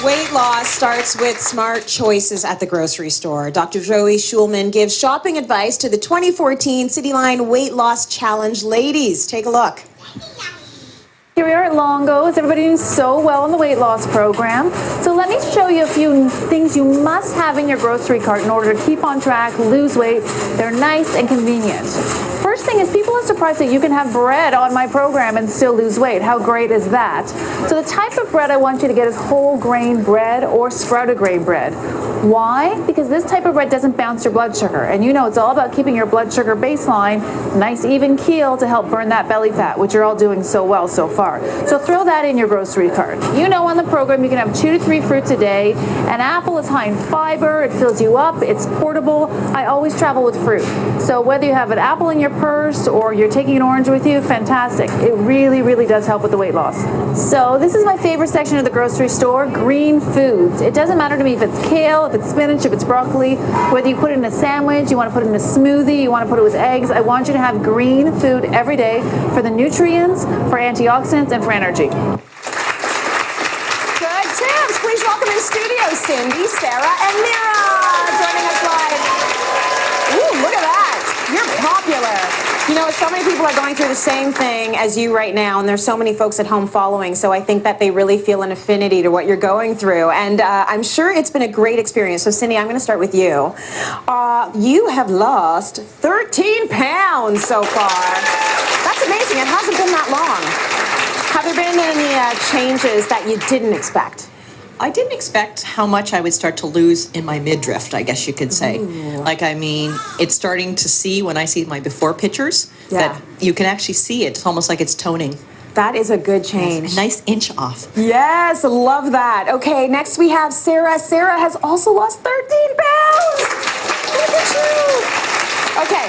Weight loss starts with smart choices at the grocery store. Dr. Joey Schulman gives shopping advice to the 2014 Cityline Weight Loss Challenge ladies. Take a look. Here we are at Longo. Is everybody doing so well in the weight loss program? So let me show you a few things you must have in your grocery cart in order to keep on track, lose weight. They're nice and convenient. First thing is, people are surprised that you can have bread on my program and still lose weight. How great is that? So the type of bread I want you to get is whole grain bread or sprouted grain bread. Why? Because this type of bread doesn't bounce your blood sugar. And you know it's all about keeping your blood sugar baseline, nice even keel to help burn that belly fat, which you're all doing so well so far. So throw that in your grocery cart. You know on the program you can have 2 to 3 fruits a day. An apple is high in fiber, it fills you up, it's portable. I always travel with fruit. So whether you have an apple in your purse or you're taking an orange with you, fantastic. It really, really does help with the weight loss. So this is my favorite section of the grocery store, green foods. It doesn't matter to me if it's kale, if it's spinach, if it's broccoli, whether you put it in a sandwich, you want to put it in a smoothie, you want to put it with eggs. I want you to have green food every day for the nutrients, for antioxidants, and for energy. Good tips. Please welcome in studio Cindy, Sarah, and Mira joining us live. Ooh, look at that. You're popular. You know, so many people are going through the same thing as you right now, and there's so many folks at home following, so I think that they really feel an affinity to what you're going through, and I'm sure it's been a great experience. So, Cindy, I'm going to start with you. You have lost 13 pounds so far. That's amazing. It hasn't been that long. Have there been any changes that you didn't expect? I didn't expect how much I would start to lose in my midriff, I guess you could say. Ooh. Like, I mean, it's starting to see when I see my before pictures that you can actually see it. It's almost like it's toning. That is a good change. Yes, a nice inch off. Yes, love that. Okay, next we have Sarah. Sarah has also lost 13 pounds. Look at you. Okay.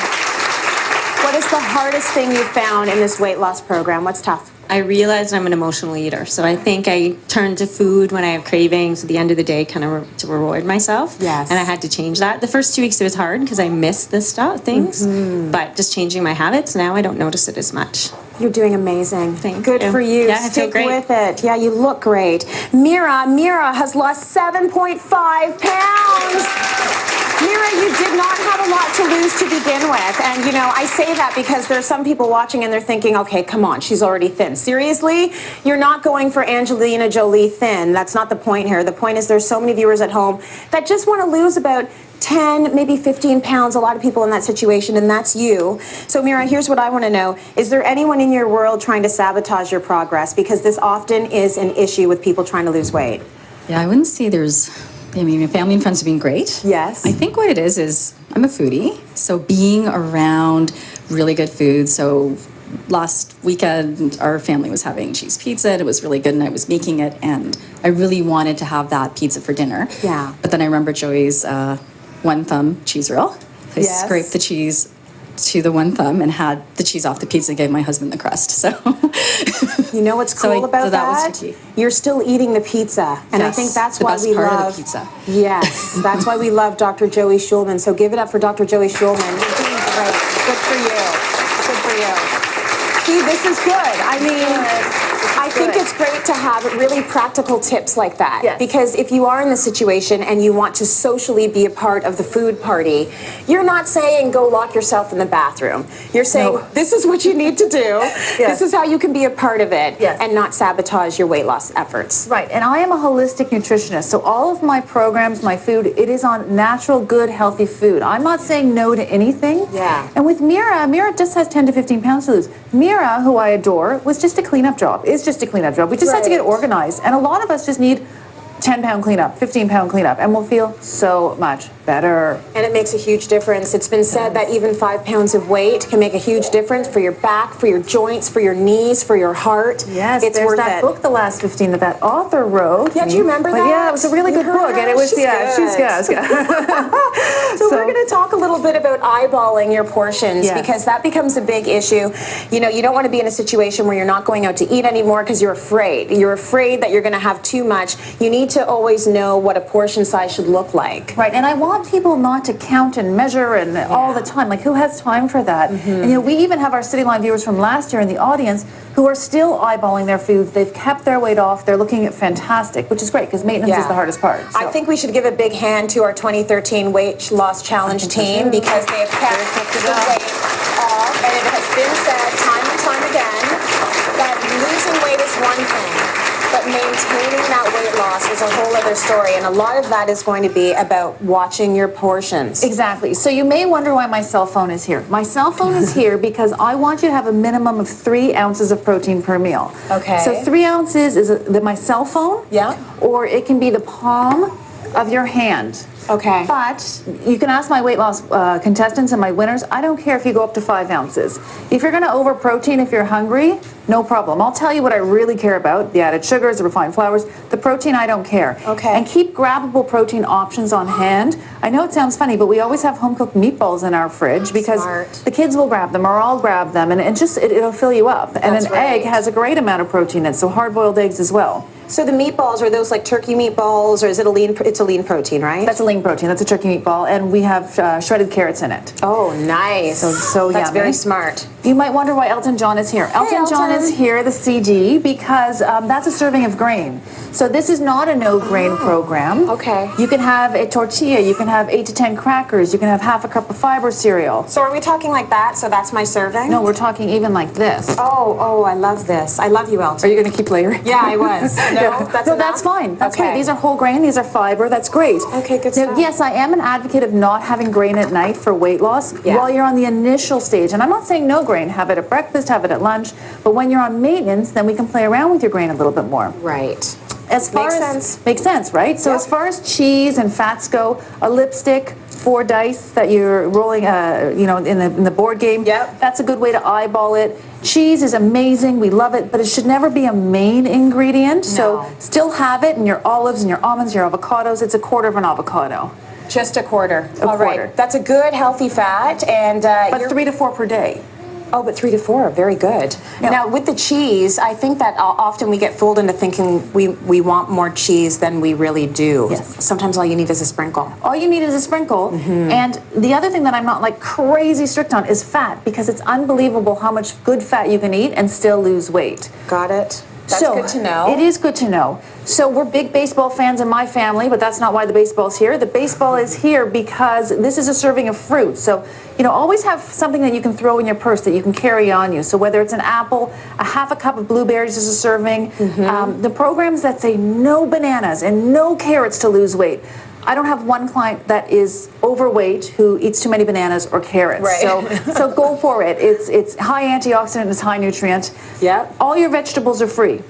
What is the hardest thing you found in this weight loss program? What's tough? I realized I'm an emotional eater, so I think I turn to food when I have cravings at the end of the day, kind of to reward myself. Yes. And I had to change that. The first 2 weeks it was hard because I missed this stuff, things, but just changing my habits, now I don't notice it as much. You're doing amazing. Good for you. Yeah, I feel Stick great. with it. Yeah, you look great. Mira has lost 7.5 pounds. Mira, you did not have a lot to lose to begin with. And, you know, I say that because there are some people watching and they're thinking, okay, come on, she's already thin. Seriously? You're not going for Angelina Jolie thin. That's not the point here. The point is there's so many viewers at home that just want to lose about 10, maybe 15 pounds, a lot of people in that situation, and that's you. So, Mira, here's what I want to know. Is there anyone in your world trying to sabotage your progress? Because this often is an issue with people trying to lose weight. Yeah, I wouldn't say there's... I mean, my family and friends have been great. Yes. I think what it is I'm a foodie. So being around really good food. So last weekend, our family was having cheese pizza. And it was really good, and I was making it. And I really wanted to have that pizza for dinner. Yeah. But But then I remember Joey's one thumb cheese roll. I scraped the cheese to the one thumb and had the cheese off the pizza and gave my husband the crust. So you know what's cool about that? Was that? tricky. You're still eating the pizza. And I Yes, think that's the why best we part love of the pizza. Yes, that's why we love Dr. Joey Schulman. So give it up for Dr. Joey Schulman. You're doing great. Good for you. Good for you. See, this is good. I mean, I think it's great to have really practical tips like that. Yes. Because if you are in the situation and you want to socially be a part of the food party, you're not saying go lock yourself in the bathroom. You're saying this is what you need to do. This is how you can be a part of it and not sabotage your weight loss efforts. Right, and I am a holistic nutritionist, so all of my programs, my food, it is on natural, good, healthy food. I'm not saying no to anything. Yeah. And with Mira just has 10 to 15 pounds to lose. Mira, who I adore, was just a cleanup job, is just a cleanup job. We just had to get organized, and a lot of us just need 10-pound cleanup, 15-pound cleanup, and we'll feel so much better. And it makes a huge difference. It's been said that even 5 pounds of weight can make a huge difference for your back, for your joints, for your knees, for your heart. Yes, it's there's worth that it. book, The Last 15, that author wrote. Yeah, do you remember that? Yeah, it was a really good book, and it was, she's good. So we're going to talk a little bit about eyeballing your portions because that becomes a big issue. You know, you don't want to be in a situation where you're not going out to eat anymore because you're afraid. You're afraid that you're going to have too much. You need to always know what a portion size should look like. Right, and I want people not to count and measure and all the time. Like, who has time for that? And you know, we even have our Cityline viewers from last year in the audience who are still eyeballing their foods. They've kept their weight off. They're looking at fantastic, which is great because maintenance is the hardest part. So. I think we should give a big hand to our 2013 Weight Loss Challenge team because they have kept the weight off, and it has been said time and time again that losing weight is one thing, but maintaining that weight loss is a whole other story, and a lot of that is going to be about watching your portions. Exactly. So you may wonder why my cell phone is here. My cell phone is here because I want you to have a minimum of 3 ounces of protein per meal. Okay. So 3 ounces is my cell phone. Yeah. Or it can be the palm of your hand. Okay. But you can ask my weight loss contestants and my winners. I don't care if you go up to 5 ounces. If you're going to over protein, if you're hungry, no problem. I'll tell you what I really care about: the added sugars, the refined flours. The protein, I don't care. Okay. And keep grabbable protein options on hand. I know it sounds funny, but we always have home cooked meatballs in our fridge because the kids will grab them, or I'll grab them, and it'll fill you up. And That's an egg has a great amount of protein in it, so hard-boiled eggs as well. So the meatballs, are those like turkey meatballs, or is it it's a lean protein, right? That's a lean protein. That's a turkey meatball, and we have shredded carrots in it. Oh, nice. So that's yummy. very smart. You might wonder why Elton John is here. Elton John is here, the CD, because that's a serving of grain. So this is not a no-grain program. Okay. You can have a tortilla. You can have 8 to 10 crackers. You can have half a cup of fiber cereal. So are we talking like that? So that's my serving? No, we're talking even like this. Oh, I love this. I love you, Elton. Are you going to keep layering? Yeah, I was. No, That's fine. That's okay. great. These are whole grain. These are fiber. That's great. Okay, good Now, stuff. yes, I am an advocate of not having grain at night for weight loss while you're on the initial stage. And I'm not saying no grain. Have it at breakfast, have it at lunch. But when you're on maintenance, then we can play around with your grain a little bit more. Right. Makes sense, right? So as far as cheese and fats go, a lipstick, 4 dice that you're rolling, in the board game. Yep. That's a good way to eyeball it. Cheese is amazing. We love it, but it should never be a main ingredient. So still have it in your olives and your almonds, your avocados. It's a quarter of an avocado. Just a quarter. All right. That's a good, healthy fat. And But 3 to 4 per day. Oh, but 3 to 4, very good. Now, with the cheese, I think that often we get fooled into thinking we want more cheese than we really do. Yes. Sometimes all you need is a sprinkle. All you need is a sprinkle. And the other thing that I'm not like crazy strict on is fat, because it's unbelievable how much good fat you can eat and still lose weight. Got it. That's good to know. It is good to know. So we're big baseball fans in my family, but that's not why the baseball's here. The baseball is here because this is a serving of fruit. So, always have something that you can throw in your purse that you can carry on you. So whether it's an apple, a half a cup of blueberries is a serving. The programs that say no bananas and no carrots to lose weight. I don't have one client that is overweight who eats too many bananas or carrots. Right. So go for it. It's high antioxidant, it's high nutrient. Yep. All your vegetables are free.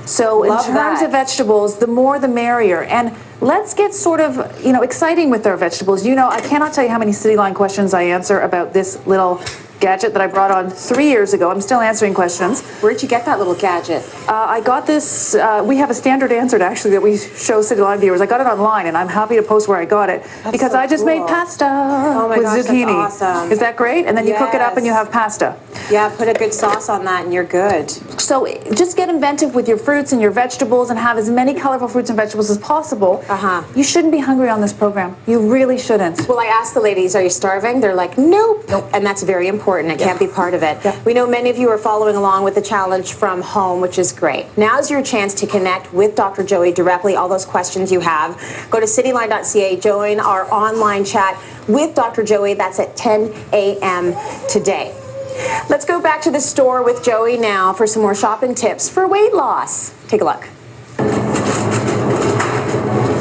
So Love in terms that. of vegetables, the more the merrier. And let's get sort of, exciting with our vegetables. I cannot tell you how many Cityline questions I answer about this little gadget that I brought on 3 years ago. I'm still answering questions. Where'd you get that little gadget? I got this, we have a standard answer actually that we show Cityline viewers. I got it online, and I'm happy to post where I got it because so I just made cool. pasta my with gosh, that's zucchini. awesome. Is that great? And then you cook it up and you have pasta. Yeah, put a good sauce on that and you're good. So just get inventive with your fruits and your vegetables and have as many colorful fruits and vegetables as possible. You shouldn't be hungry on this program. You really shouldn't. Well, I asked the ladies, are you starving? They're like, nope. And that's very important. It can't be part of it. We know many of you are following along with the challenge from home, which is great. Now's your chance to connect with Dr. Joey directly, all those questions you have. Go to cityline.ca, join our online chat with Dr. Joey. That's at 10 a.m. today. Let's go back to the store with Joey now for some more shopping tips for weight loss. Take a look.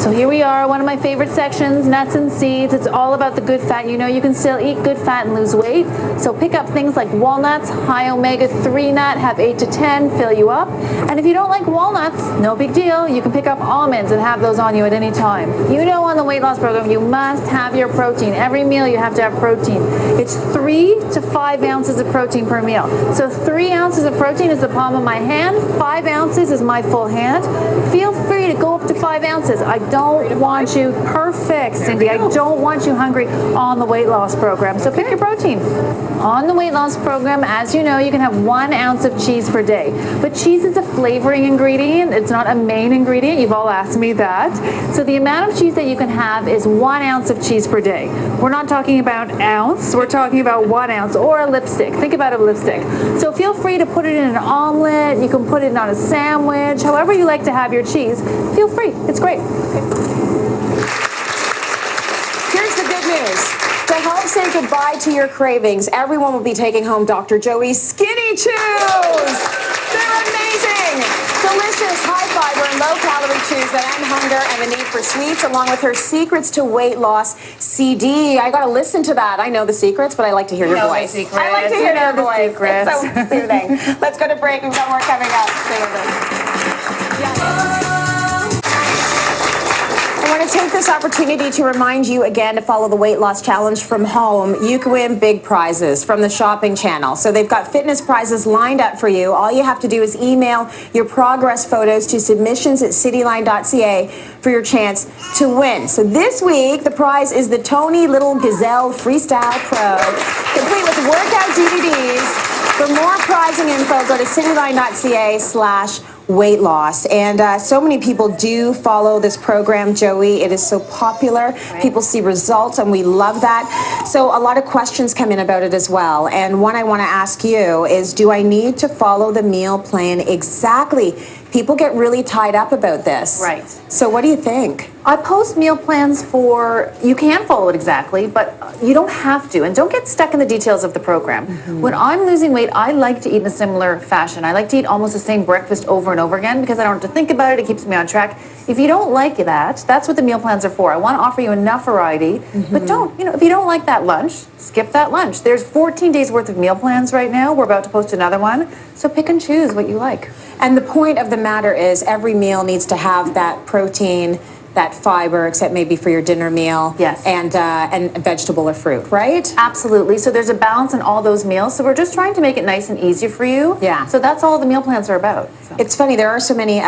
So here we are, one of my favorite sections, nuts and seeds. It's all about the good fat. You can still eat good fat and lose weight. So pick up things like walnuts, high omega-3 nut, have 8 to 10, fill you up. And if you don't like walnuts, no big deal. You can pick up almonds and have those on you at any time. On the weight loss program, you must have your protein. Every meal you have to have protein. It's 3 to 5 ounces of protein per meal. So 3 ounces of protein is the palm of my hand. 5 ounces is my full hand. Feel free to go up to 5 ounces. I don't want you perfect, Cindy. I don't want you hungry on the weight loss program. So pick your protein. On the weight loss program, as you know, you can have 1 ounce of cheese per day. But cheese is a flavoring ingredient. It's not a main ingredient. You've all asked me that. So the amount of cheese that you can have is 1 ounce of cheese per day. We're not talking about ounce. We're talking about 1 ounce, or a lipstick. Think about a lipstick. So feel free to put it in an omelet. You can put it on a sandwich. However you like to have your cheese, feel free. It's great. Here's the good news. To help say goodbye to your cravings, everyone will be taking home Dr. Joey's Skinny Chews. They're amazing. Delicious, high fiber, and low calorie chews that end hunger and the need for sweets, along with her Secrets to Weight Loss CD. I got to listen to that. I know the secrets, but I like to hear your voice. I like to hear your voice. It's so soothing. Let's go to break. We've got more coming up. Stay with us. I want to take this opportunity to remind you again to follow the Weight Loss Challenge from home. You can win big prizes from the shopping channel. So they've got fitness prizes lined up for you. All you have to do is email your progress photos to submissions@cityline.ca for your chance to win. So this week, the prize is the Tony Little Gazelle Freestyle Pro, complete with workout DVDs. For more prizing info, go to cityline.ca/weight loss. And so many people do follow this program, Joey. It is so popular. People see results, and we love that. So a lot of questions come in about it as well. And one I want to ask you is, do I need to follow the meal plan exactly? People get really tied up about this. Right. So what do you think? I post meal plans you can follow it exactly, but you don't have to. And don't get stuck in the details of the program. When I'm losing weight, I like to eat in a similar fashion. I like to eat almost the same breakfast over and over again because I don't have to think about it. It keeps me on track. If you don't like that, that's what the meal plans are for. I want to offer you enough variety, but if you don't like that lunch, skip that lunch. There's 14 days worth of meal plans right now. We're about to post another one. So pick and choose what you like. And the point of the matter is every meal needs to have that protein, that fiber, except maybe for your dinner meal. Yes. And vegetable or fruit, right? Absolutely. So there's a balance in all those meals. So we're just trying to make it nice and easy for you. Yeah. So that's all the meal plans are about. So. It's funny, there are so many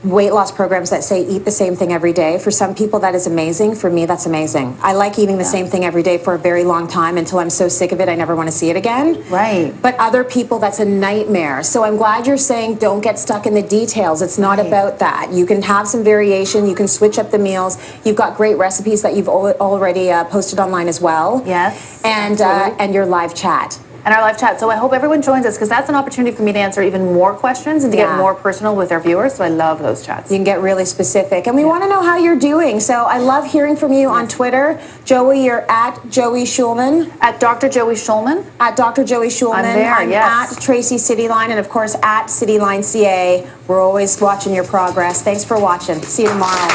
weight loss programs that say eat the same thing every day. For some people, that is amazing. For me, that's amazing. I like eating the same thing every day for a very long time until I'm so sick of it, I never want to see it again. Right. But other people, that's a nightmare. So I'm glad you're saying don't get stuck in the details. It's not about that. You can have some variation. You can switch up the meals. You've got great recipes that you've already posted online as well. Yes. And your live chat. And our live chat. So I hope everyone joins us because that's an opportunity for me to answer even more questions and to get more personal with our viewers. So I love those chats. You can get really specific. And we want to know how you're doing. So I love hearing from you on Twitter. Joey, you're at Joey Schulman. At Dr. Joey Schulman. At Dr. Joey Schulman. I'm there, yes. At Tracy Cityline. And of course, at Cityline CA. We're always watching your progress. Thanks for watching. See you tomorrow.